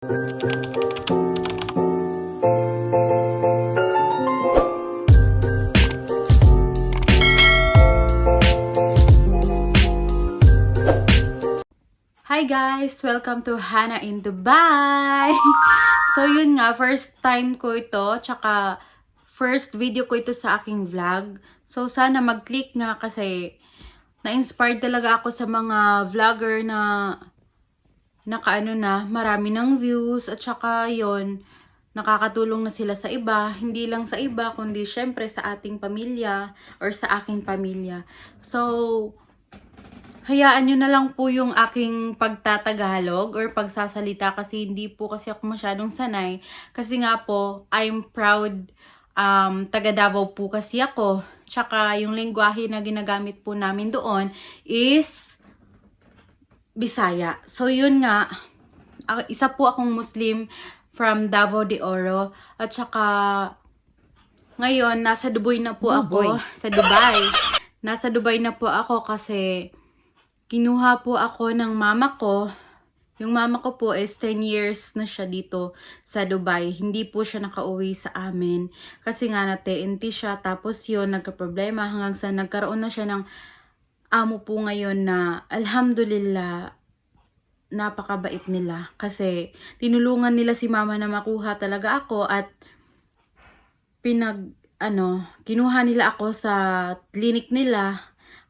Hi guys! Welcome to Hannah in Dubai! So yun nga, first time ko ito, tsaka first video ko ito sa aking vlog. So sana mag-click nga kasi na-inspired talaga ako sa mga vlogger na nakaano na, marami ng views at tsaka yun, nakakatulong na sila sa iba. Hindi lang sa iba, kundi syempre sa ating pamilya or sa aking pamilya. So, hayaan nyo na lang po yung aking pagtatagalog or pagsasalita kasi hindi po kasi ako masyadong sanay. Kasi nga po, I'm proud taga Davao po kasi ako. Tsaka yung lengguwahe na ginagamit po namin doon is Bisaya. So yun nga, isa po akong Muslim from Davao de Oro. At tsaka ngayon, nasa Dubai na po ako. Sa Dubai. Nasa Dubai na po ako kasi kinuha po ako ng mama ko. Yung mama ko po is 10 years na siya dito sa Dubai. Hindi po siya nakauwi sa amin. Kasi nga na-TNT siya. Tapos yun, nagka-problema hanggang sa nagkaroon na siya ng amo po ngayon na alhamdulillah, napakabait nila. Kasi tinulungan nila si mama na makuha talaga ako at kinuha nila ako sa clinic nila.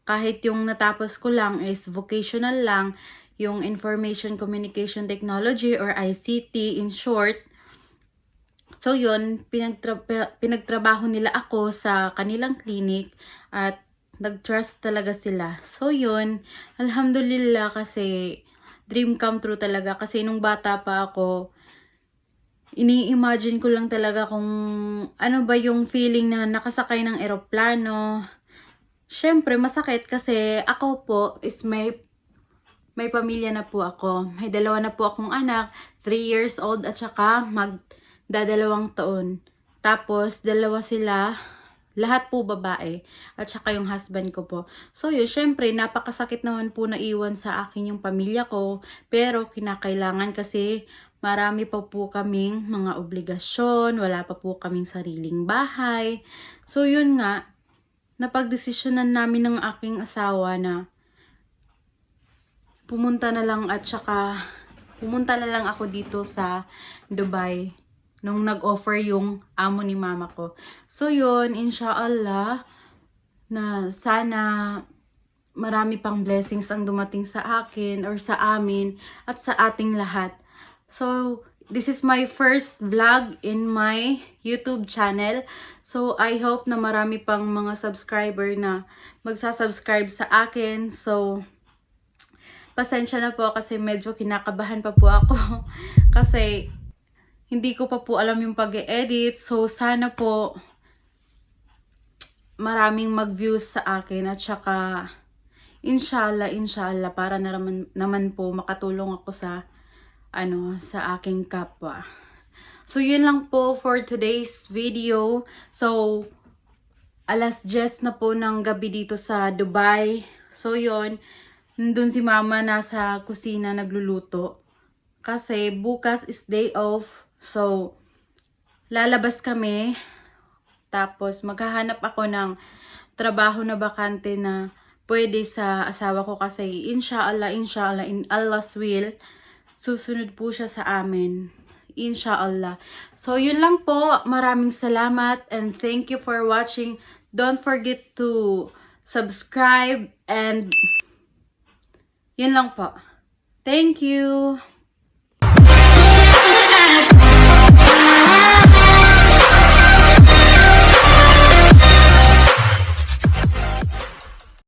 Kahit yung natapos ko lang is vocational lang, yung Information Communication Technology or ICT in short. So yun, pinagtrabaho nila ako sa kanilang clinic at nag-trust talaga sila. So yun, alhamdulillah kasi dream come true talaga. Kasi nung bata pa ako, ini-imagine ko lang talaga kung ano ba yung feeling na nakasakay ng eroplano. Syempre, masakit kasi ako po is may pamilya na po ako. May dalawa na po akong anak, 3 years old at saka magdadalawang taon. Tapos, dalawa sila, lahat po babae. At saka yung husband ko po. So yun, syempre, napakasakit naman po na iwan sa akin yung pamilya ko. Pero, kinakailangan kasi marami pa po kaming mga obligasyon. Wala pa po kaming sariling bahay. So yun nga, napagdesisyonan namin ng aking asawa na pumunta na lang ako dito sa Dubai nung nag-offer yung amo ni mama ko. So yun, inshallah na sana marami pang blessings ang dumating sa akin or sa amin at sa ating lahat. So this is my first vlog in my YouTube channel. So, I hope na marami pang mga subscriber na magsasubscribe sa akin. So, pasensya na po kasi medyo kinakabahan pa po ako. Kasi, hindi ko pa po alam yung pag-e-edit. So, sana po maraming mag-views sa akin. At saka, inshallah, para naman po makatulong ako sa sa aking kapwa. So, yun lang po for today's video. So, alas 10 na po ng gabi dito sa Dubai. So, yun. Nandun si mama nasa kusina nagluluto. Kasi bukas is day off. So, lalabas kami. Tapos, maghahanap ako ng trabaho na bakante na pwede sa asawa ko. Kasi, inshallah, in Allah's will, susunod po siya sa amin. Inshallah. So, yun lang po. Maraming salamat and thank you for watching. Don't forget to subscribe and yun lang po. Thank you!